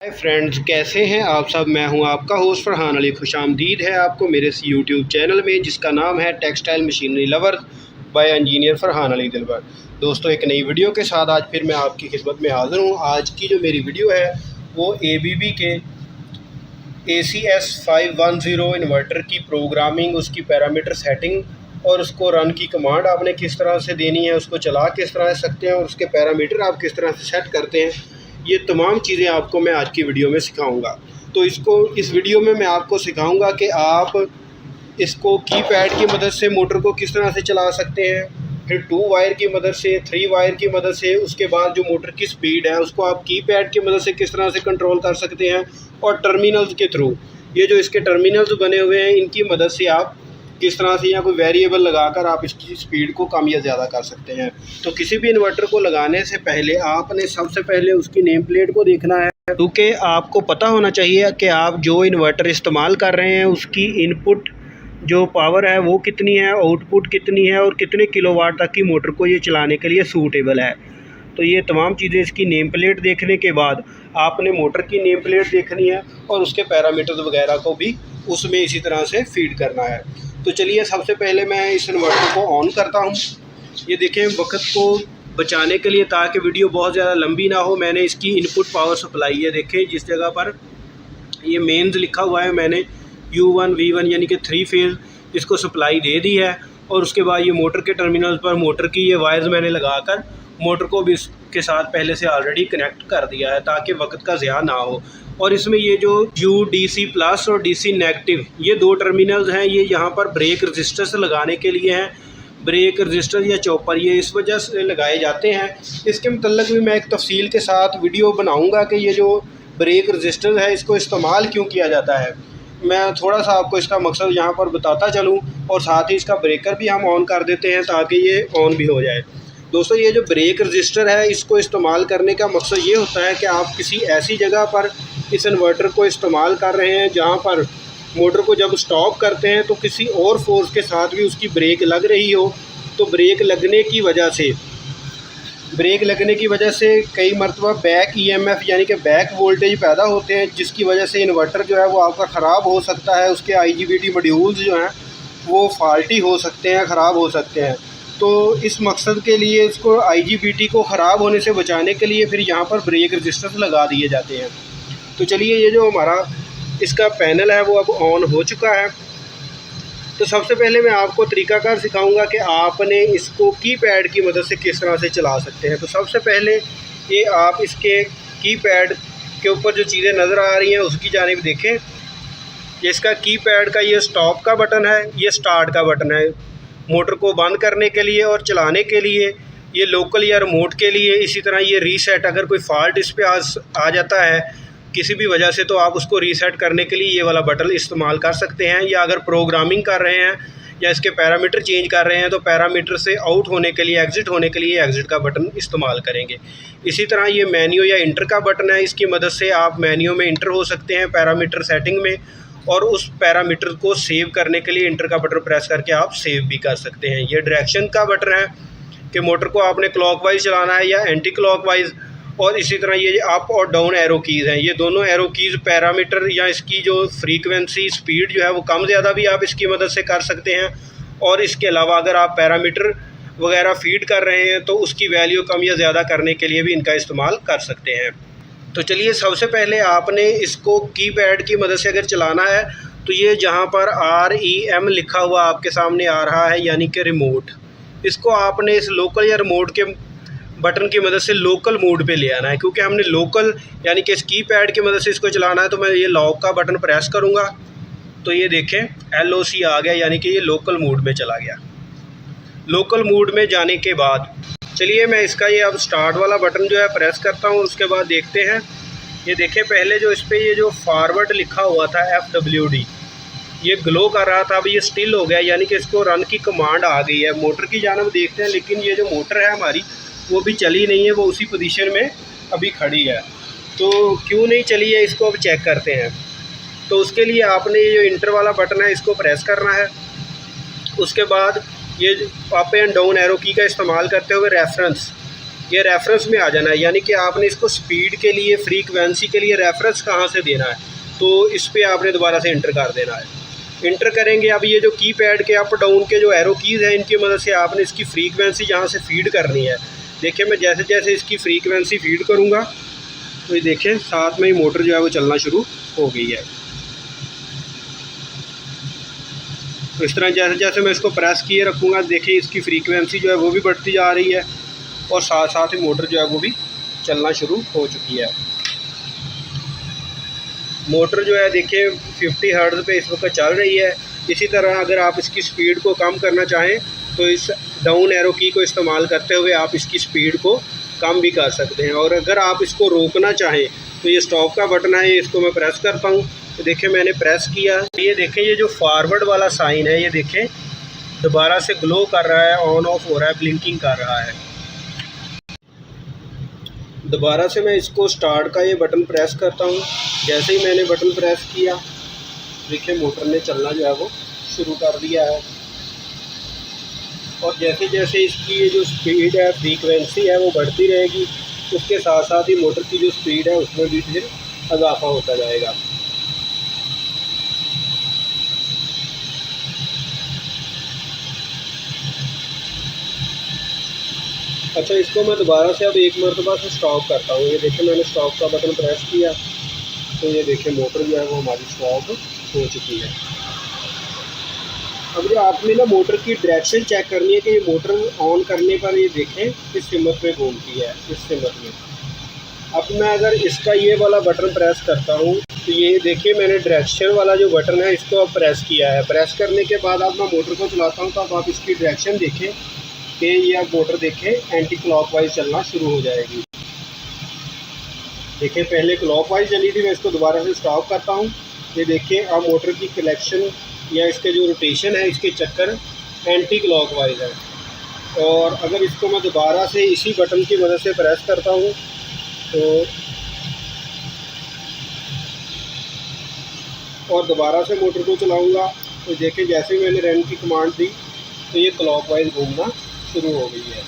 Hi friends, कैसे हैं आप सब। मैं हूं आपका होस्ट फरहान अली। खुशामदीद है आपको मेरे इस यूट्यूब चैनल में जिसका नाम है textile machinery lovers by engineer Farhan Ali Dilbar. दोस्तों, एक नई वीडियो के साथ आज फिर मैं आपकी खिदमत में हाज़िर हूं। आज की जो मेरी वीडियो है वो ABB के ACS 510 इन्वर्टर की प्रोग्रामिंग, उसकी पैरामीटर सेटिंग और उसको रन की कमांड आपने किस तरह से देनी है, उसको चला किस तरह से सकते हैं और उसके पैरामीटर आप किस तरह से सेट करते हैं, ये तमाम चीज़ें आपको मैं आज की वीडियो में सिखाऊंगा। तो इस वीडियो में मैं आपको सिखाऊंगा कि आप इसको कीपैड की मदद से मोटर को किस तरह से चला सकते हैं, फिर 2 वायर की मदद से, 3 वायर की मदद से, उसके बाद जो मोटर की स्पीड है उसको आप कीपैड की मदद से किस तरह से कंट्रोल कर सकते हैं, और टर्मिनल्स के थ्रू, ये जो इसके टर्मिनल्स बने हुए हैं इनकी मदद से आप किस तरह से या कोई वेरिएबल लगाकर आप इसकी स्पीड को कम या ज़्यादा कर सकते हैं। तो किसी भी इन्वर्टर को लगाने से पहले आपने सबसे पहले उसकी नेम प्लेट को देखना है, क्योंकि आपको पता होना चाहिए कि आप जो इन्वर्टर इस्तेमाल कर रहे हैं उसकी इनपुट जो पावर है वो कितनी है, आउटपुट कितनी है और कितने किलोवाट तक की मोटर को ये चलाने के लिए सूटेबल है। तो ये तमाम चीज़ें इसकी नेम प्लेट देखने के बाद आपने मोटर की नेम प्लेट देखनी है और उसके पैरामीटर्स वगैरह को भी उसमें इसी तरह से फीड करना है। तो चलिए, सबसे पहले मैं इस इन्वर्टर को ऑन करता हूँ। ये देखें, वक्त को बचाने के लिए ताकि वीडियो बहुत ज़्यादा लंबी ना हो, मैंने इसकी इनपुट पावर सप्लाई है, देखें जिस जगह पर ये मेंस लिखा हुआ है मैंने U1 V1 यानी कि 3 फेज़ इसको सप्लाई दे दी है। और उसके बाद ये मोटर के टर्मिनल पर मोटर की ये वायर्स मैंने लगाकर मोटर को भी इसके साथ पहले से ऑलरेडी कनेक्ट कर दिया है ताकि वक्त का ज़िया ना हो। और इसमें ये जो DC प्लस और DC नेगेटिव ये 2 टर्मिनल्स हैं, ये यहाँ पर ब्रेक रजिस्टर से लगाने के लिए हैं। ब्रेक रजिस्टर या चॉपर ये इस वजह से लगाए जाते हैं। इसके मतलब भी मैं एक तफसील के साथ वीडियो बनाऊँगा कि ये जो ब्रेक रजिस्टर है इसको इस्तेमाल क्यों किया जाता है। मैं थोड़ा सा आपको इसका मकसद यहाँ पर बताता चलूँ और साथ ही इसका ब्रेकर भी हम ऑन कर देते हैं ताकि ये ऑन भी हो जाए। दोस्तों, ये जो ब्रेक रजिस्टर है इसको इस्तेमाल करने का मकसद ये होता है कि आप किसी ऐसी जगह पर इस इन्वर्टर को इस्तेमाल कर रहे हैं जहाँ पर मोटर को जब स्टॉप करते हैं तो किसी और फोर्स के साथ भी उसकी ब्रेक लग रही हो, तो ब्रेक लगने की वजह से कई मरतबा बैक EMF यानी कि बैक वोल्टेज पैदा होते हैं, जिसकी वजह से इन्वर्टर जो है वो आपका ख़राब हो सकता है। उसके IGBT मॉड्यूल्स जो हैं वो फॉल्टी हो सकते हैं, ख़राब हो सकते हैं। तो इस मकसद के लिए इसको IGBT को ख़राब होने से बचाने के लिए फिर यहाँ पर ब्रेक रजिस्टर्स लगा दिए जाते हैं। तो चलिए, ये जो हमारा इसका पैनल है वो अब ऑन हो चुका है। तो सबसे पहले मैं आपको तरीकाकार सिखाऊंगा कि आपने इसको कीपैड की मदद से किस तरह से चला सकते हैं। तो सबसे पहले ये आप इसके कीपैड के ऊपर जो चीज़ें नज़र आ रही हैं उसकी जानिब देखें। ये इसका कीपैड का ये स्टॉप का बटन है, ये स्टार्ट का बटन है मोटर को बंद करने के लिए और चलाने के लिए, ये लोकल या रिमोट के लिए। इसी तरह ये रीसेट, अगर कोई फॉल्ट इस पर आ जाता है किसी भी वजह से तो आप उसको रीसेट करने के लिए ये वाला बटन इस्तेमाल कर सकते हैं। या अगर प्रोग्रामिंग कर रहे हैं या इसके पैरामीटर चेंज कर रहे हैं तो पैरामीटर से आउट होने के लिए, एग्ज़िट होने के लिए एग्ज़िट का बटन इस्तेमाल करेंगे। इसी तरह ये मेन्यू या इंटर का बटन है, इसकी मदद से आप मेन्यू में इंटर हो सकते हैं पैरामीटर सेटिंग में, और उस पैरामीटर को सेव करने के लिए इंटर का बटन प्रेस करके आप सेव भी कर सकते हैं। ये डायरेक्शन का बटन है कि मोटर को आपने क्लॉकवाइज चलाना है या एंटी क्लॉकवाइज। और इसी तरह ये अप और डाउन एरो कीज़ हैं, ये दोनों एरो कीज़ पैरामीटर या इसकी जो फ्रीक्वेंसी स्पीड जो है वो कम ज़्यादा भी आप इसकी मदद से कर सकते हैं। और इसके अलावा अगर आप पैरामीटर वगैरह फीड कर रहे हैं तो उसकी वैल्यू कम या ज़्यादा करने के लिए भी इनका इस्तेमाल कर सकते हैं। तो चलिए, सबसे पहले आपने इसको कीपैड की मदद से अगर चलाना है तो ये जहाँ पर REM लिखा हुआ आपके सामने आ रहा है यानी कि रिमोट, इसको आपने इस लोकल या रिमोट के बटन की मदद से लोकल मोड पे ले आना है। क्योंकि हमने लोकल यानी कि इस कीपैड की मदद से इसको चलाना है तो मैं ये लॉक का बटन प्रेस करूँगा तो ये देखें LOC आ गया, यानी कि ये लोकल मोड में चला गया। लोकल मोड में जाने के बाद चलिए मैं इसका ये अब स्टार्ट वाला बटन जो है प्रेस करता हूँ। उसके बाद देखते हैं, ये देखें पहले जो इस पर ये जो फॉरवर्ड लिखा हुआ था FWD ये ग्लो कर रहा था, अब ये स्टिल हो गया, यानी कि इसको रन की कमांड आ गई है। मोटर की जानिब देखते हैं, लेकिन ये जो मोटर है हमारी वो भी चली नहीं है, वो उसी पोजीशन में अभी खड़ी है। तो क्यों नहीं चली है इसको अब चेक करते हैं। तो उसके लिए आपने ये जो इंटर वाला बटन है इसको प्रेस करना है। उसके बाद ये अप एंड डाउन एरो की का इस्तेमाल करते हुए रेफरेंस ये रेफरेंस में आ जाना है, यानी कि आपने इसको स्पीड के लिए, फ्रीक्वेंसी के लिए रेफरेंस कहाँ से देना है, तो इस पर आपने दोबारा से इंटर कर देना है। इंटर करेंगे। अब ये जो कीपैड के अप डाउन के जो एरो कीज़ हैं, इनकी मदद से आपने इसकी फ्रीक्वेंसी यहाँ से फीड करनी है। देखिए मैं जैसे जैसे इसकी फ्रीक्वेंसी फीड करूँगा तो ये देखें साथ में ही मोटर जो है वो चलना शुरू हो गई है। तो इस तरह जैसे जैसे मैं इसको प्रेस किए रखूँगा, देखिए इसकी फ्रीक्वेंसी जो है वो भी बढ़ती जा रही है और साथ साथ ही मोटर जो है वो भी चलना शुरू हो चुकी है। मोटर जो है देखिए 50 हर्ट्ज़ पे इस वक्त चल रही है। इसी तरह अगर आप इसकी स्पीड को कम करना चाहें तो इस डाउन एरो की को इस्तेमाल करते हुए आप इसकी स्पीड को कम भी कर सकते हैं। और अगर आप इसको रोकना चाहें तो ये स्टॉप का बटन है, इसको मैं प्रेस करता हूँ तो देखिए मैंने प्रेस किया, ये देखें ये जो फॉरवर्ड वाला साइन है ये देखें दोबारा से ग्लो कर रहा है, ऑन ऑफ हो रहा है, ब्लिंकिंग कर रहा है। दोबारा से मैं इसको स्टार्ट का ये बटन प्रेस करता हूँ। जैसे ही मैंने बटन प्रेस किया देखिए मोटर ने चलना जो है वो शुरू कर दिया है। और जैसे जैसे इसकी ये जो स्पीड है, फ्रीक्वेंसी है वो बढ़ती रहेगी, उसके साथ साथ ही मोटर की जो स्पीड है उसमें भी फिर इजाफा होता जाएगा। अच्छा, इसको मैं दोबारा से अब एक मरतबा से स्टॉप करता हूँ। ये देखिए मैंने स्टॉप का बटन प्रेस किया तो ये देखिए मोटर जो है वो हमारी स्टॉप हो चुकी है। अब जो आपने ना मोटर की डायरेक्शन चेक करनी है कि ये मोटर ऑन करने पर ये देखें किस सिमत पे घूमती है, इस सिमत में। अब मैं अगर इसका ये वाला बटन प्रेस करता हूँ तो ये देखिए मैंने डायरेक्शन वाला जो बटन है इसको अब प्रेस किया है। प्रेस करने के बाद अब मैं मोटर को चलाता हूँ तो अब आप इसकी डायरेक्शन देखें कि ये अब मोटर देखें एंटी क्लॉकवाइज चलना शुरू हो जाएगी। देखिए पहले क्लॉकवाइज चली थी, मैं इसको दोबारा से स्टॉप करता हूँ। ये देखिए अब मोटर की कलेक्शन या इसके जो रोटेशन है, इसके चक्कर एंटी क्लॉकवाइज है। और अगर इसको मैं दोबारा से इसी बटन की मदद से प्रेस करता हूँ तो और दोबारा से मोटर को चलाऊँगा तो देखिए जैसे ही मैंने रन की कमांड दी तो ये क्लॉकवाइज घूमना शुरू हो गई है।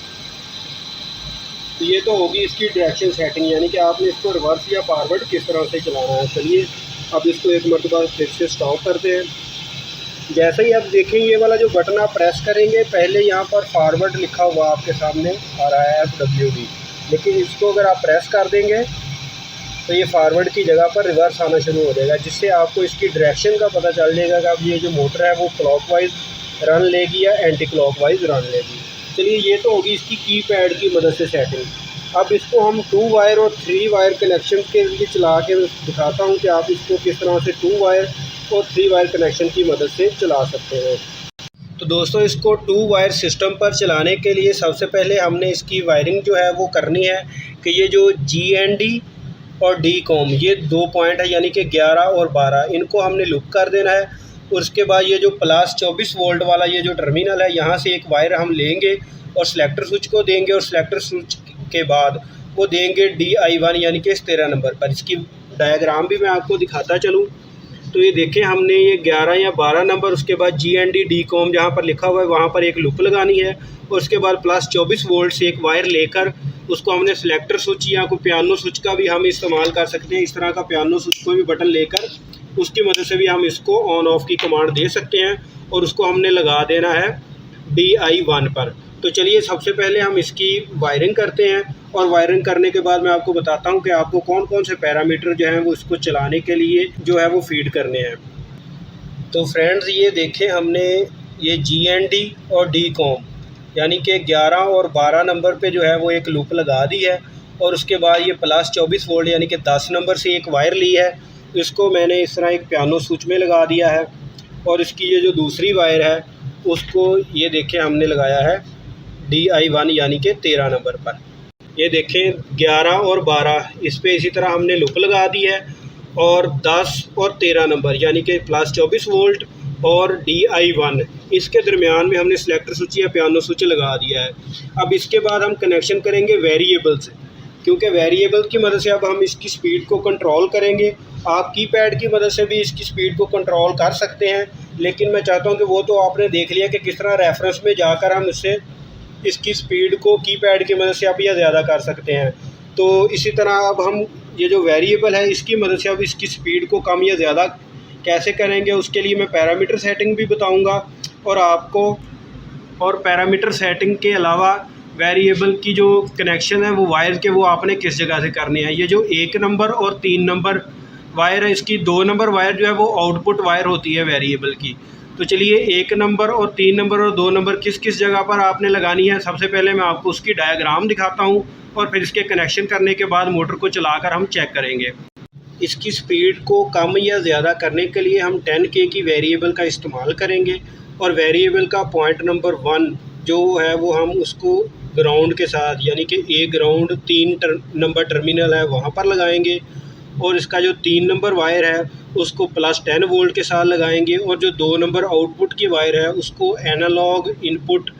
तो ये तो होगी इसकी डायरेक्शन सेटिंग, यानी कि आपने इसको रिवर्स या फॉरवर्ड किस तरह से चलाना है। चलिए अब इसको एक मरतबा फिर से स्टॉप करते हैं। जैसे ही आप देखें ये वाला जो बटन आप प्रेस करेंगे, पहले यहाँ पर फॉरवर्ड लिखा हुआ आपके सामने आ रहा है FWD, लेकिन इसको अगर आप प्रेस कर देंगे तो ये फॉरवर्ड की जगह पर रिवर्स आना शुरू हो जाएगा, जिससे आपको इसकी डायरेक्शन का पता चल जाएगा कि अब ये जो मोटर है वो क्लॉकवाइज रन लेगी या एंटी क्लॉकवाइज रन लेगी। चलिए ये तो होगी इसकी कीपैड की मदद से सेटिंग। अब इसको हम 2 वायर और 3 वायर कनेक्शन के लिए चला के दिखाता हूँ कि आप इसको किस तरह से 2 वायर और 3 वायर कनेक्शन की मदद से चला सकते हैं। तो दोस्तों इसको 2 वायर सिस्टम पर चलाने के लिए सबसे पहले हमने इसकी वायरिंग जो है वो करनी है कि ये जो GND और DCOM ये 2 पॉइंट है, यानी कि 11 और 12, इनको हमने लूप कर देना है। उसके बाद ये जो प्लस 24 वोल्ट वाला ये जो टर्मिनल है, यहाँ से एक वायर हम लेंगे और सिलेक्टर स्विच को देंगे, और सिलेक्टर स्विच के बाद वो देंगे DI1 यानी कि इस 13 नंबर पर। इसकी डायग्राम भी मैं आपको दिखाता चलूँ तो ये देखें हमने ये 11 या 12 नंबर, उसके बाद GND DCOM जहाँ पर लिखा हुआ है वहाँ पर एक लूप लगानी है, और उसके बाद प्लस 24 वोल्ट से एक वायर लेकर उसको हमने सिलेक्टर स्विच या कोई पियानो स्विच का भी हम इस्तेमाल कर सकते हैं। इस तरह का पियानो स्विच कोई भी बटन लेकर उसकी मदद से भी हम इसको ऑन ऑफ की कमांड दे सकते हैं, और उसको हमने लगा देना है DI1 पर। तो चलिए सबसे पहले हम इसकी वायरिंग करते हैं, और वायरिंग करने के बाद मैं आपको बताता हूं कि आपको कौन कौन से पैरामीटर जो हैं वो इसको चलाने के लिए जो है वो फीड करने हैं। तो फ्रेंड्स ये देखें हमने ये GND और DCOM यानी कि 11 और 12 नंबर पे जो है वो एक लूप लगा दी है, और उसके बाद ये प्लस 24 वोल्ट यानी कि 10 नंबर से एक वायर ली है, इसको मैंने इस तरह एक पियानो स्विच में लगा दिया है, और इसकी ये जो दूसरी वायर है उसको ये देखें हमने लगाया है DI1 यानी कि 13 नंबर पर। ये देखें 11 और 12 इस पे इसी तरह हमने लूप लगा दी है, और 10 और 13 नंबर यानी कि प्लस 24 वोल्ट और DI1 इसके दरमियान में हमने सिलेक्टर स्विच या पियानो स्विच लगा दिया है। अब इसके बाद हम कनेक्शन करेंगे वेरिएबल से, क्योंकि वेरिएबल की मदद से अब हम इसकी स्पीड को कंट्रोल करेंगे। आप कीपैड की मदद से भी इसकी स्पीड को कंट्रोल कर सकते हैं, लेकिन मैं चाहता हूं कि वो तो आपने देख लिया कि किस तरह रेफरेंस में जाकर हम इससे इसकी स्पीड को कीपैड की मदद से आप या ज़्यादा कर सकते हैं। तो इसी तरह अब हम ये जो वेरिएबल है इसकी मदद से अब इसकी स्पीड को कम या ज़्यादा कैसे करेंगे, उसके लिए मैं पैरामीटर सेटिंग भी बताऊंगा और आपको, और पैरामीटर सेटिंग के अलावा वेरिएबल की जो कनेक्शन है वो वायर के वो आपने किस जगह से करने हैं। ये जो 1 नंबर और 3 नंबर वायर है, इसकी 2 नंबर वायर जो है वो आउटपुट वायर होती है वेरिएबल की। तो चलिए 1 नंबर और 3 नंबर और 2 नंबर किस किस जगह पर आपने लगानी है, सबसे पहले मैं आपको उसकी डायग्राम दिखाता हूँ और फिर इसके कनेक्शन करने के बाद मोटर को चलाकर हम चेक करेंगे। इसकी स्पीड को कम या ज़्यादा करने के लिए हम 10K की वेरिएबल का इस्तेमाल करेंगे और वेरिएबल का पॉइंट नंबर 1 जो है वो हम उसको ग्राउंड के साथ, यानी कि ए ग्राउंड 3 नंबर टर्मिनल है वहाँ पर लगाएंगे और इसका जो 3 नंबर वायर है उसको +10 वोल्ट के साथ लगाएंगे और जो 2 नंबर आउटपुट की वायर है उसको एनालॉग इनपुट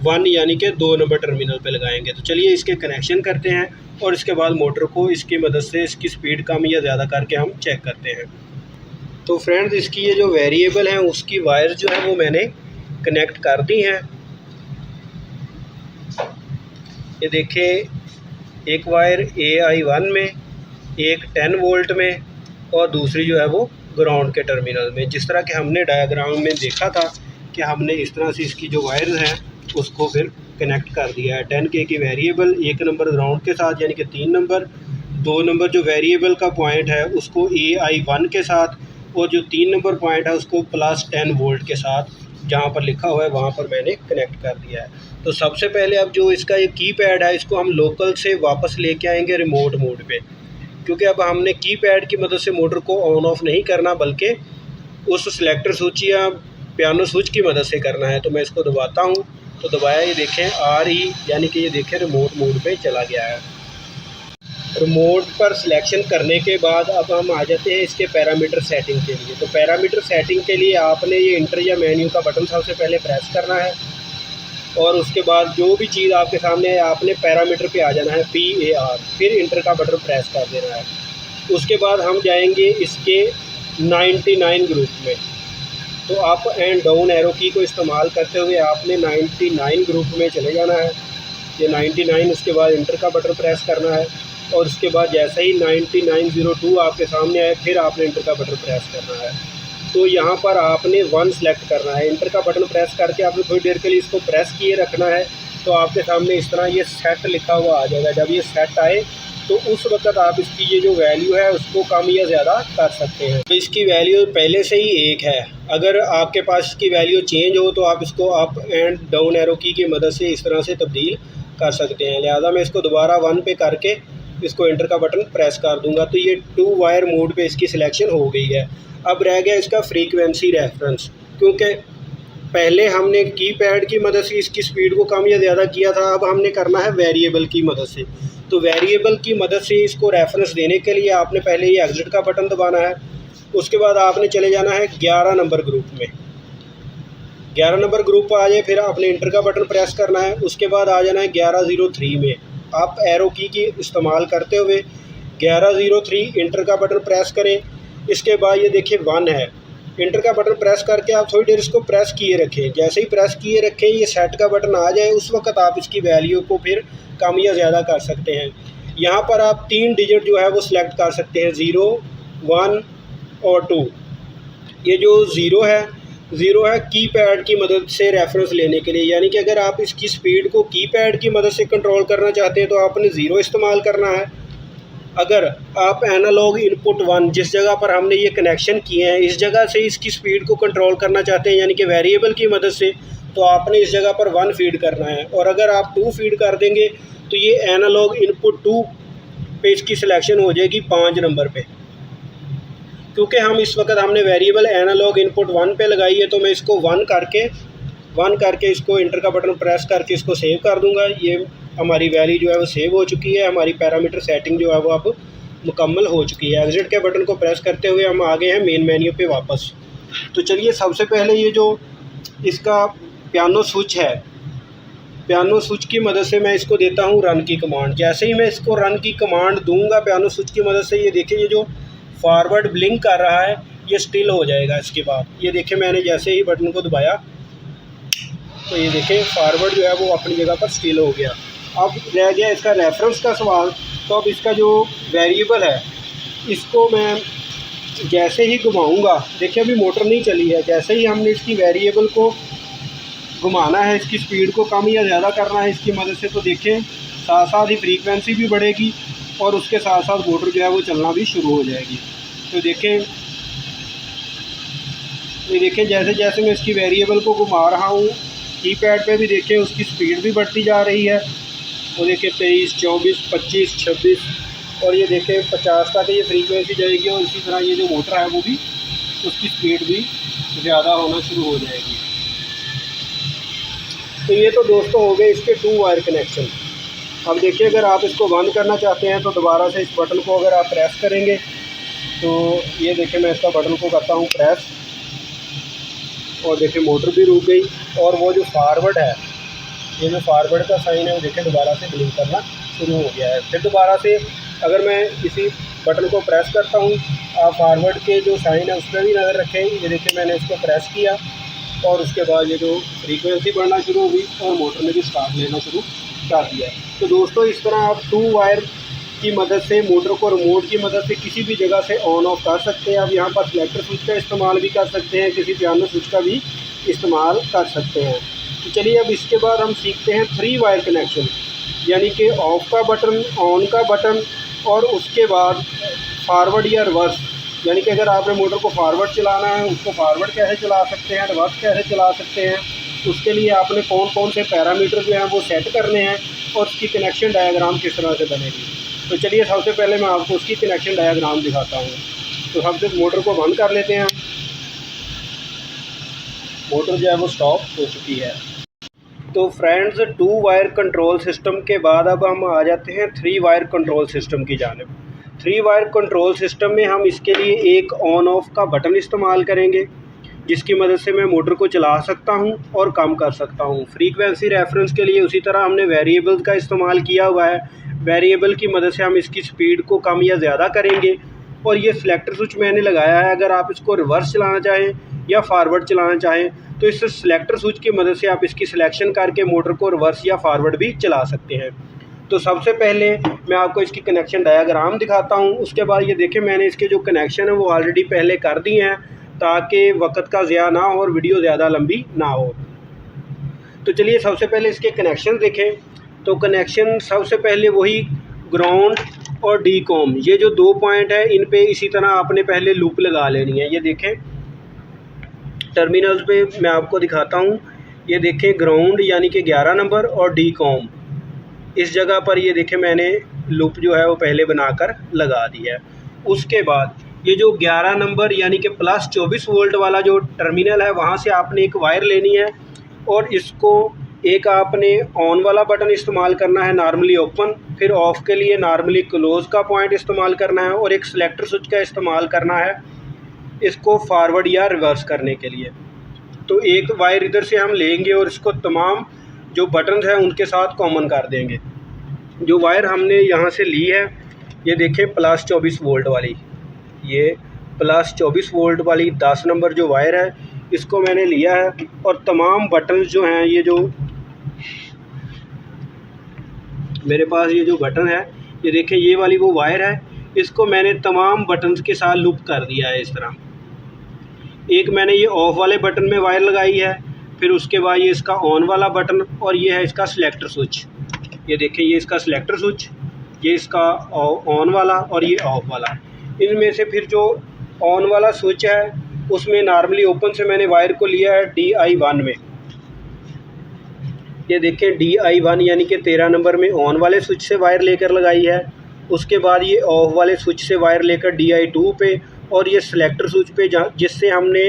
1 यानी कि 2 नंबर टर्मिनल पे लगाएंगे। तो चलिए इसके कनेक्शन करते हैं और इसके बाद मोटर को इसकी मदद से इसकी स्पीड कम या ज़्यादा करके हम चेक करते हैं। तो फ्रेंड्स, इसकी ये जो वेरिएबल है उसकी वायर जो है वो मैंने कनेक्ट कर दी हैं। ये देखिए, एक वायर AI1 में, एक 10 वोल्ट में और दूसरी जो है वो ग्राउंड के टर्मिनल में। जिस तरह के हमने डायग्राम में देखा था कि हमने इस तरह से इसकी जो वायर हैं उसको फिर कनेक्ट कर दिया है। 10K की वेरिएबल 1 नंबर ग्राउंड के साथ यानी कि 3 नंबर, 2 नंबर जो वेरिएबल का पॉइंट है उसको AI1 के साथ और जो 3 नंबर पॉइंट है उसको +10 वोल्ट के साथ जहाँ पर लिखा हुआ है वहाँ पर मैंने कनेक्ट कर दिया है। तो सबसे पहले अब जो इसका ये कीपैड है इसको हम लोकल से वापस लेके आएंगे रिमोट मोड पे, क्योंकि अब हमने कीपैड की मदद से मोटर को ऑन ऑफ नहीं करना बल्कि उस सिलेक्टर स्विच या पियानो स्विच की मदद से करना है। तो मैं इसको दबाता हूँ, तो दबाया, ये देखें RE यानी कि ये देखें रिमोट मोड पे चला गया है। रिमोट पर सिलेक्शन करने के बाद अब हम आ जाते हैं इसके पैरामीटर सेटिंग के लिए। तो पैरामीटर सेटिंग के लिए आपने ये इंटर या मेन्यू का बटन सबसे पहले प्रेस करना है और उसके बाद जो भी चीज़ आपके सामने है आपने पैरामीटर पे आ जाना है PAR, फिर इंटर का बटन प्रेस कर देना है। उसके बाद हम जाएंगे इसके 99 ग्रुप में। तो अप एंड डाउन एरो की को इस्तेमाल करते हुए आपने 99 ग्रुप में चले जाना है। ये 99, उसके बाद इंटर का बटन प्रेस करना है और उसके बाद जैसे ही 9902 आपके सामने आए फिर आपने इंटर का बटन प्रेस करना है। तो यहाँ पर आपने 1 सेलेक्ट करना है। इंटर का बटन प्रेस करके आपने थोड़ी देर के लिए इसको प्रेस किए रखना है। तो आपके सामने इस तरह ये सेट लिखा हुआ आ जाएगा। जब ये सेट आए तो उस वक्त आप इसकी ये जो वैल्यू है उसको कम या ज़्यादा कर सकते हैं। तो इसकी वैल्यू पहले से ही 1 है। अगर आपके पास इसकी वैल्यू चेंज हो तो आप इसको अप एंड डाउन एरो की मदद से इस तरह से तब्दील कर सकते हैं। लिहाजा मैं इसको दोबारा 1 पे करके इसको इंटर का बटन प्रेस कर दूंगा तो ये 2 वायर मोड पे इसकी सिलेक्शन हो गई है। अब रह गया इसका फ्रीक्वेंसी रेफरेंस, क्योंकि पहले हमने कीपैड की मदद से इसकी स्पीड को कम या ज़्यादा किया था, अब हमने करना है वेरिएबल की मदद से। तो वेरिएबल की मदद से इसको रेफरेंस देने के लिए आपने पहले ये एग्जिट का बटन दबाना है। उसके बाद आपने चले जाना है 11 नंबर ग्रुप में। 11 नंबर ग्रुप पर आ जाए फिर आपने इंटर का बटन प्रेस करना है। उसके बाद आ जाना है 1103 में। आप एरो की इस्तेमाल करते हुए 1103 इंटर का बटन प्रेस करें। इसके बाद ये देखिए 1 है। इंटर का बटन प्रेस करके आप थोड़ी देर इसको प्रेस किए रखें। जैसे ही प्रेस किए रखें ये सेट का बटन आ जाए उस वक्त आप इसकी वैल्यू को फिर कम या ज़्यादा कर सकते हैं। यहाँ पर आप 3 डिजिट जो है वो सिलेक्ट कर सकते हैं, 0, 1 और 2। ये जो 0 है कीपैड की मदद से रेफरेंस लेने के लिए, यानी कि अगर आप इसकी स्पीड को कीपैड की मदद से कंट्रोल करना चाहते हैं तो आपने 0 इस्तेमाल करना है। अगर आप एनालॉग इनपुट 1 जिस जगह पर हमने ये कनेक्शन किए हैं इस जगह से इसकी स्पीड को कंट्रोल करना चाहते हैं यानी कि वेरिएबल की मदद से, तो आपने इस जगह पर 1 फीड करना है। और अगर आप 2 फीड कर देंगे तो ये एनालॉग इनपुट 2 पे इसकी सिलेक्शन हो जाएगी 5 नंबर पे। क्योंकि हम इस वक्त हमने वेरिएबल एनालॉग इनपुट 1 पे लगाई है तो मैं इसको 1 करके इसको इंटर का बटन प्रेस करके इसको सेव कर दूंगा। ये हमारी वैल्यू जो है वो सेव हो चुकी है। हमारी पैरामीटर सेटिंग जो है वो अब मुकम्मल हो चुकी है। एग्जिट के बटन को प्रेस करते हुए हम आ गए हैं मेन मेन्यू पे वापस। तो चलिए सबसे पहले ये जो इसका पियानो स्विच है, पियानो स्विच की मदद से मैं इसको देता हूँ रन की कमांड। जैसे ही मैं इसको रन की कमांड दूंगा पियानो स्विच की मदद से, ये देखिए ये जो फॉरवर्ड ब्लिंक कर रहा है ये स्टिल हो जाएगा। इसके बाद ये देखिए मैंने जैसे ही बटन को दबाया तो ये देखें फारवर्ड जो है वो अपनी जगह पर स्टिल हो गया। अब रह गया इसका रेफरेंस का सवाल। तो अब इसका जो वेरिएबल है इसको मैं जैसे ही घुमाऊंगा, देखिए अभी मोटर नहीं चली है, जैसे ही हमने इसकी वेरिएबल को घुमाना है, इसकी स्पीड को कम या ज़्यादा करना है इसकी मदद से, तो देखें साथ साथ ही फ्रीक्वेंसी भी बढ़ेगी और उसके साथ साथ मोटर जो है वो चलना भी शुरू हो जाएगी। तो देखें ये देखें जैसे जैसे मैं इसकी वेरिएबल को घुमा रहा हूँ कीपैड पे भी देखें उसकी स्पीड भी बढ़ती जा रही है। वो देखें 23, 24, 25, 26 और ये देखें 50 तक ये फ्रीक्वेंसी जाएगी और इसी तरह ये जो मोटर है वो भी उसकी स्पीड भी ज़्यादा होना शुरू हो जाएगी। तो ये तो दोस्तों हो गए इसके 2 वायर कनेक्शन। अब देखिए अगर आप इसको बंद करना चाहते हैं तो दोबारा से इस बटन को अगर आप प्रेस करेंगे तो ये देखिए मैं इसका बटन को करता हूँ प्रेस और देखिए मोटर भी रुक गई और वो जो फारवर्ड है, ये जो फारवर्ड का साइन है वो देखिए दोबारा से ब्लिंक करना शुरू हो गया है। फिर दोबारा से अगर मैं इसी बटन को प्रेस करता हूँ, आप फारवर्ड के जो साइन है उस पर भी नज़र रखें। ये देखिए मैंने इसको प्रेस किया और उसके बाद ये जो फ्रीक्वेंसी बढ़ना शुरू हो गई और मोटर ने भी स्टार्ट लेना शुरू कर दिया। तो दोस्तों इस तरह आप 2 वायर की मदद से मोटर को रिमोट की मदद से किसी भी जगह से ऑन ऑफ कर सकते हैं। आप यहाँ पर सिलेक्टर स्विच का इस्तेमाल भी कर सकते हैं, किसी पियानो स्विच का भी इस्तेमाल कर सकते हैं। तो चलिए अब इसके बाद हम सीखते हैं 3 वायर कनेक्शन, यानी कि ऑफ का बटन, ऑन का बटन और उसके बाद फारवर्ड या रिवर्स। यानी कि अगर आपने मोटर को फारवर्ड चलाना है उसको फारवर्ड कैसे चला सकते हैं, रिवर्स कैसे चला सकते हैं, उसके लिए आपने कौन कौन से पैरामीटर जो हैं वो सेट करने हैं और उसकी कनेक्शन डायग्राम किस तरह से बनेगी। तो चलिए सबसे पहले मैं आपको उसकी कनेक्शन डायग्राम दिखाता हूँ। तो सबसे मोटर को बंद कर लेते हैं। मोटर जो है वो स्टॉप हो चुकी है। तो फ्रेंड्स 2 वायर कंट्रोल सिस्टम के बाद अब हम आ जाते हैं 3 वायर कंट्रोल सिस्टम की जानिब। 3 वायर कंट्रोल सिस्टम में हम इसके लिए एक ऑन ऑफ का बटन इस्तेमाल करेंगे जिसकी मदद से मैं मोटर को चला सकता हूं और कम कर सकता हूं। फ्रीक्वेंसी रेफरेंस के लिए उसी तरह हमने वेरिएबल्स का इस्तेमाल किया हुआ है। वेरिएबल की मदद से हम इसकी स्पीड को कम या ज़्यादा करेंगे। और ये सिलेक्टर स्विच मैंने लगाया है, अगर आप इसको रिवर्स चलाना चाहें या फारवर्ड चलाना चाहें तो इस सिलेक्टर स्विच की मदद से आप इसकी सिलेक्शन करके मोटर को रिवर्स या फारवर्ड भी चला सकते हैं। तो सबसे पहले मैं आपको इसकी कनेक्शन डायग्राम दिखाता हूं। उसके बाद ये देखें मैंने इसके जो कनेक्शन है वो ऑलरेडी पहले कर दिए हैं ताकि वक्त का ज़िया ना हो और वीडियो ज़्यादा लंबी ना हो। तो चलिए सबसे पहले इसके कनेक्शन देखें। तो कनेक्शन सबसे पहले वही ग्राउंड और डी कॉम, ये जो 2 पॉइंट है इन पे इसी तरह आपने पहले लूप लगा लेनी है। ये देखें टर्मिनल्स पे मैं आपको दिखाता हूँ। ये देखें ग्राउंड यानी कि 11 नंबर और डी कॉम, इस जगह पर ये देखें मैंने लूप जो है वो पहले बनाकर लगा दिया है। उसके बाद ये जो 11 नंबर यानी कि प्लस 24 वोल्ट वाला जो टर्मिनल है वहाँ से आपने एक वायर लेनी है और इसको एक आपने ऑन वाला बटन इस्तेमाल करना है नॉर्मली ओपन, फिर ऑफ़ के लिए नॉर्मली क्लोज़ का पॉइंट इस्तेमाल करना है और एक सिलेक्टर स्विच का इस्तेमाल करना है इसको फॉरवर्ड या रिवर्स करने के लिए। तो एक वायर इधर से हम लेंगे और इसको तमाम जो बटन्स हैं उनके साथ कॉमन कर देंगे। जो वायर हमने यहाँ से ली है ये देखें प्लस 24 वोल्ट वाली, ये प्लस 24 वोल्ट वाली 10 नंबर जो वायर है इसको मैंने लिया है और तमाम बटन्स जो हैं ये जो मेरे पास ये जो बटन है ये देखें ये वाली वो वायर है, इसको मैंने तमाम बटन्स के साथ लूप कर दिया है इस तरह। एक मैंने ये ऑफ वाले बटन में वायर लगाई है, फिर उसके बाद ये इसका ऑन वाला बटन और ये है इसका सिलेक्टर स्विच। ये देखें ये इसका सिलेक्टर स्विच, ये इसका ऑन वाला और ये ऑफ वाला। इनमें से फिर जो ऑन वाला स्विच है उसमें नॉर्मली ओपन से मैंने वायर को लिया है DI1 में। ये देखें DI1 यानी कि 13 नंबर में ऑन वाले स्विच से वायर लेकर लगाई है। उसके बाद ये ऑफ वाले स्विच से वायर लेकर DI2 पे और ये सिलेक्टर स्विच पे जिससे हमने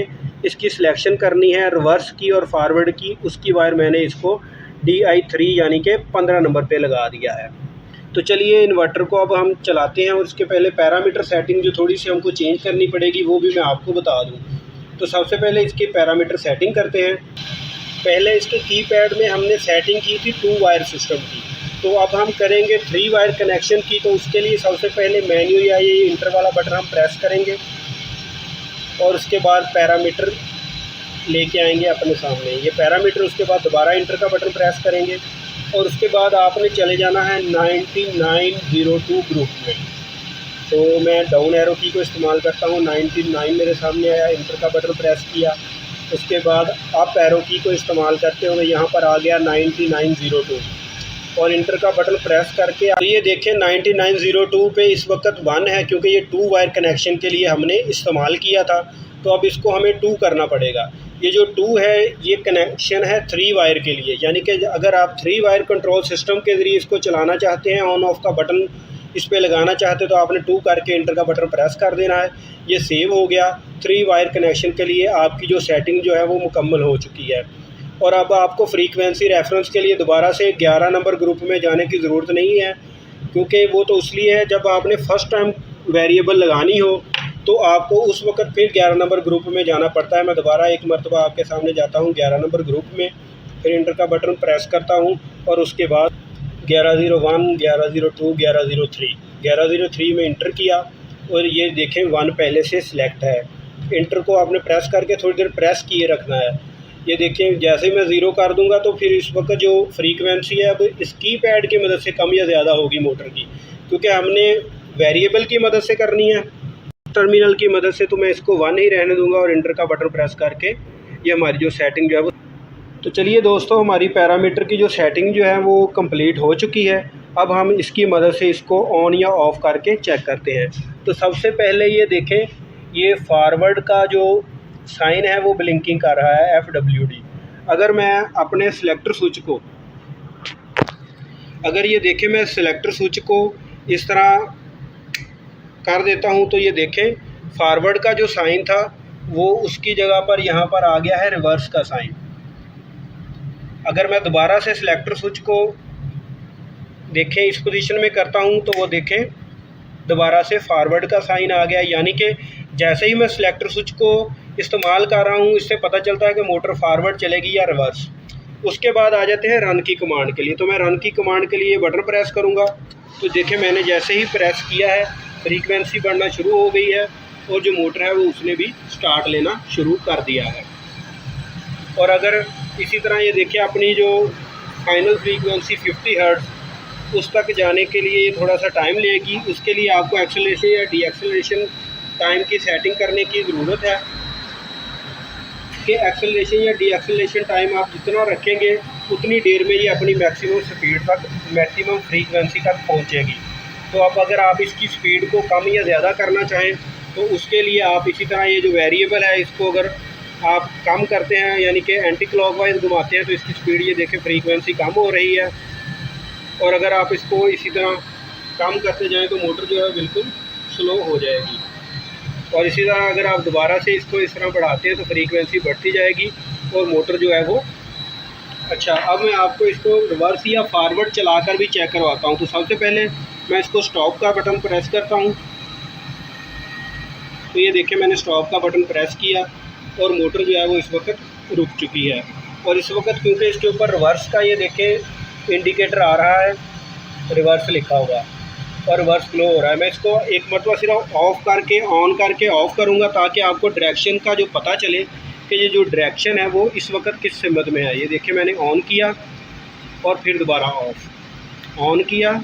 इसकी सिलेक्शन करनी है रिवर्स की और फारवर्ड की, उसकी वायर मैंने इसको DI3 यानी कि 15 नंबर पे लगा दिया है। तो चलिए इन्वर्टर को अब हम चलाते हैं और उसके पहले पैरामीटर सेटिंग जो थोड़ी सी हमको चेंज करनी पड़ेगी वो भी मैं आपको बता दूं। तो सबसे पहले इसकी पैरामीटर सेटिंग करते हैं। पहले इसके कीपैड में हमने सेटिंग की थी 2 वायर सिस्टम की, तो अब हम करेंगे 3 वायर कनेक्शन की। तो उसके लिए सबसे पहले मेन्यू या ये इंटर वाला बटन हम प्रेस करेंगे और उसके बाद पैरामीटर लेके आएंगे अपने सामने ये पैरामीटर। उसके बाद दोबारा इंटर का बटन प्रेस करेंगे और उसके बाद आपने चले जाना है 9902 ग्रुप में। तो मैं डाउन एरो की को इस्तेमाल करता हूँ। 99 मेरे सामने आया, इंटर का बटन प्रेस किया, उसके बाद अप एरो की को इस्तेमाल करते हुए यहाँ पर आ गया 9902 और इंटर का बटन प्रेस करके तो ये देखें 9902 पे इस वक्त 1 है, क्योंकि ये 2 वायर कनेक्शन के लिए हमने इस्तेमाल किया था। तो अब इसको हमें 2 करना पड़ेगा। ये जो 2 है ये कनेक्शन है 3 वायर के लिए, यानी कि अगर आप 3 वायर कंट्रोल सिस्टम के ज़रिए इसको चलाना चाहते हैं, ऑन ऑफ का बटन इस पर लगाना चाहते तो आपने 2 करके इंटर का बटन प्रेस कर देना है। ये सेव हो गया। 3 वायर कनेक्शन के लिए आपकी जो सेटिंग जो है वो मुकम्मल हो चुकी है। और अब आपको फ्रीक्वेंसी रेफरेंस के लिए दोबारा से 11 नंबर ग्रुप में जाने की ज़रूरत नहीं है, क्योंकि वो तो इसलिए है जब आपने फ़र्स्ट टाइम वेरिएबल लगानी हो तो आपको उस वक्त फिर 11 नंबर ग्रुप में जाना पड़ता है। मैं दोबारा एक मरतबा आपके सामने जाता हूँ 11 नंबर ग्रुप में, फिर इंटर का बटन प्रेस करता हूँ और उसके बाद 1101, 1102, 1103, 1103 में इंटर किया और ये देखें 1 पहले से सिलेक्ट है। इंटर को आपने प्रेस करके थोड़ी देर प्रेस किए रखना है। ये देखें जैसे ही मैं ज़ीरो कर दूंगा तो फिर इस वक्त जो फ्रीक्वेंसी है अब इस की पैड की मदद से कम या ज़्यादा होगी मोटर की, क्योंकि हमने वेरिएबल की मदद से करनी है टर्मिनल की मदद से। तो मैं इसको 1 ही रहने दूंगा और इंटर का बटन प्रेस करके ये हमारी जो सेटिंग जो है वो। तो चलिए दोस्तों, हमारी पैरामीटर की जो सेटिंग जो है वो कंप्लीट हो चुकी है। अब हम इसकी मदद से इसको ऑन या ऑफ़ करके चेक करते हैं। तो सबसे पहले ये देखें, ये फॉरवर्ड का जो साइन है वो ब्लिंकिंग कर रहा है FWD। अगर मैं अपने सिलेक्टर स्विच को अगर ये देखें मैं सिलेक्टर स्विच को इस तरह कर देता हूँ तो ये देखें फॉरवर्ड का जो साइन था वो उसकी जगह पर यहाँ पर आ गया है रिवर्स का साइन। अगर मैं दोबारा से सिलेक्टर स्विच को देखें इस पोजीशन में करता हूँ तो वो देखें दोबारा से फॉरवर्ड का साइन आ गया, यानी कि जैसे ही मैं सिलेक्टर स्विच को इस्तेमाल कर रहा हूँ इससे पता चलता है कि मोटर फॉरवर्ड चलेगी या रिवर्स। उसके बाद आ जाते हैं रन की कमांड के लिए। तो मैं रन की कमांड के लिए बटन प्रेस करूँगा तो देखें मैंने जैसे ही प्रेस किया है फ्रीक्वेंसी बढ़ना शुरू हो गई है और जो मोटर है वो उसने भी स्टार्ट लेना शुरू कर दिया है। और अगर इसी तरह ये देखिए अपनी जो फाइनल फ्रीक्वेंसी 50 हर्ट्ज़ उस तक जाने के लिए ये थोड़ा सा टाइम लेगी। उसके लिए आपको एक्सेलरेशन या डी एक्सेलरेशन टाइम की सेटिंग करने की ज़रूरत है कि एक्सेलरेशन या डी एक्सेलरेशन टाइम आप जितना रखेंगे उतनी देर में ये अपनी मैक्सिमम स्पीड तक, मैक्सिमम फ्रीक्वेंसी तक पहुंचेगी। तो अब अगर आप इसकी स्पीड को कम या ज़्यादा करना चाहें तो उसके लिए आप इसी तरह ये जो वेरिएबल है इसको अगर आप कम करते हैं यानी कि एंटी क्लॉकवाइज घुमाते हैं तो इसकी स्पीड ये देखें फ्रीक्वेंसी कम हो रही है। और अगर आप इसको इसी तरह कम करते जाएं तो मोटर जो है बिल्कुल स्लो हो जाएगी। और इसी तरह अगर आप दोबारा से इसको इस तरह बढ़ाते हैं तो फ्रीक्वेंसी बढ़ती जाएगी और मोटर जो है वो अच्छा। अब मैं आपको इसको रिवर्स या फॉरवर्ड चलाकर भी चेक करवाता हूँ। तो सबसे पहले मैं इसको स्टॉप का बटन प्रेस करता हूँ तो ये देखें मैंने स्टॉप का बटन प्रेस किया और मोटर जो है वो इस वक्त रुक चुकी है। और इस वक्त क्योंकि इसके ऊपर रिवर्स का ये देखें इंडिकेटर आ रहा है, रिवर्स लिखा हुआ और रिवर्स फ्लो हो रहा है। मैं इसको एक मरतबा सिर्फ ऑफ़ करके ऑन करके ऑफ़ करूँगा ताकि आपको डायरेक्शन का जो पता चले कि ये जो डायरेक्शन है वो इस वक्त किस सिमत में है। ये देखिए मैंने ऑन किया और फिर दोबारा ऑफ़, ऑन किया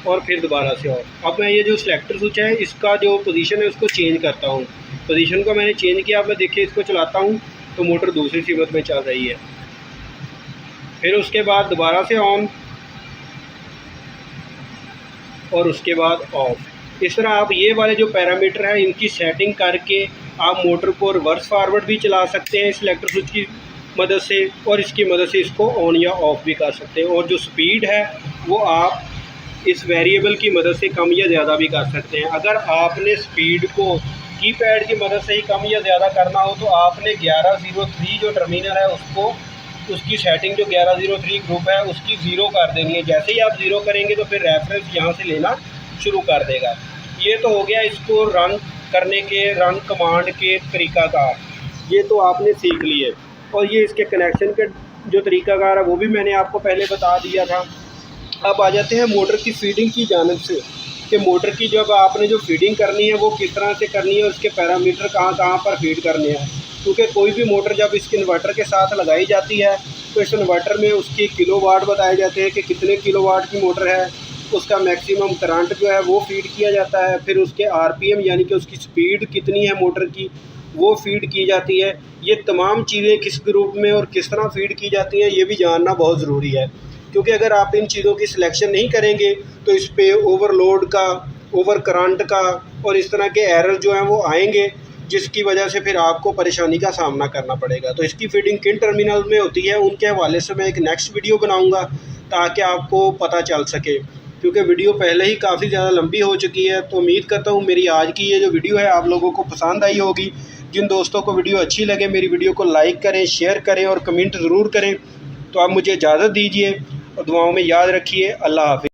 और फिर दोबारा से ऑफ। अब मैं ये जो सिलेक्टर स्विच है इसका जो पोजीशन है उसको चेंज करता हूँ। पोजीशन को मैंने चेंज किया। अब मैं देखिए इसको चलाता हूँ तो मोटर दूसरी सिमत में चल रही है। फिर उसके बाद दोबारा से ऑन और उसके बाद ऑफ। इस तरह आप ये वाले जो पैरामीटर है इनकी सेटिंग करके आप मोटर को रिवर्स फॉरवर्ड भी चला सकते हैं सिलेक्टर स्विच की मदद से और इसकी मदद से इसको ऑन या ऑफ़ भी कर सकते हैं। और जो स्पीड है वो आप इस वेरिएबल की मदद से कम या ज़्यादा भी कर सकते हैं। अगर आपने स्पीड को कीपैड की मदद से ही कम या ज़्यादा करना हो तो आपने 1103 जो टर्मिनल है उसको उसकी सेटिंग जो 1103 ग्रुप है उसकी ज़ीरो कर देनी है। जैसे ही आप ज़ीरो करेंगे तो फिर रेफरेंस यहाँ से लेना शुरू कर देगा। ये तो हो गया इसको रन करने के, रन कमांड के तरीक़ाकार, ये तो आपने सीख लिए। और ये इसके कनेक्शन के जो तरीक़ाकार है वो भी मैंने आपको पहले बता दिया था। अब आ जाते हैं मोटर की फीडिंग की जानिब से कि मोटर की जब आपने जो फीडिंग करनी है वो किस तरह से करनी है और उसके पैरामीटर कहाँ कहाँ पर फीड करने हैं। क्योंकि कोई भी मोटर जब इसके इन्वर्टर के साथ लगाई जाती है तो इस इन्वर्टर में उसकी किलोवाट बताए जाते हैं कि कितने किलोवाट की मोटर है, उसका मैक्सिमम करंट जो है वो फीड किया जाता है, फिर उसके आरपीएम यानी कि उसकी स्पीड कितनी है मोटर की वो फीड की जाती है। ये तमाम चीज़ें किस ग्रुप में और किस तरह फीड की जाती हैं ये भी जानना बहुत ज़रूरी है, क्योंकि अगर आप इन चीज़ों की सिलेक्शन नहीं करेंगे तो इस पर ओवरलोड का, ओवर करंट का और इस तरह के एरर जो हैं वो आएंगे, जिसकी वजह से फिर आपको परेशानी का सामना करना पड़ेगा। तो इसकी फीडिंग किन टर्मिनल में होती है उनके हवाले से मैं एक नेक्स्ट वीडियो बनाऊंगा ताकि आपको पता चल सके, क्योंकि वीडियो पहले ही काफ़ी ज़्यादा लंबी हो चुकी है। तो उम्मीद करता हूँ मेरी आज की ये जो वीडियो है आप लोगों को पसंद आई होगी। जिन दोस्तों को वीडियो अच्छी लगे मेरी वीडियो को लाइक करें, शेयर करें और कमेंट ज़रूर करें। तो आप मुझे इजाज़त दीजिए और दुआओं में याद रखिए। अल्लाह हाफ़िज़।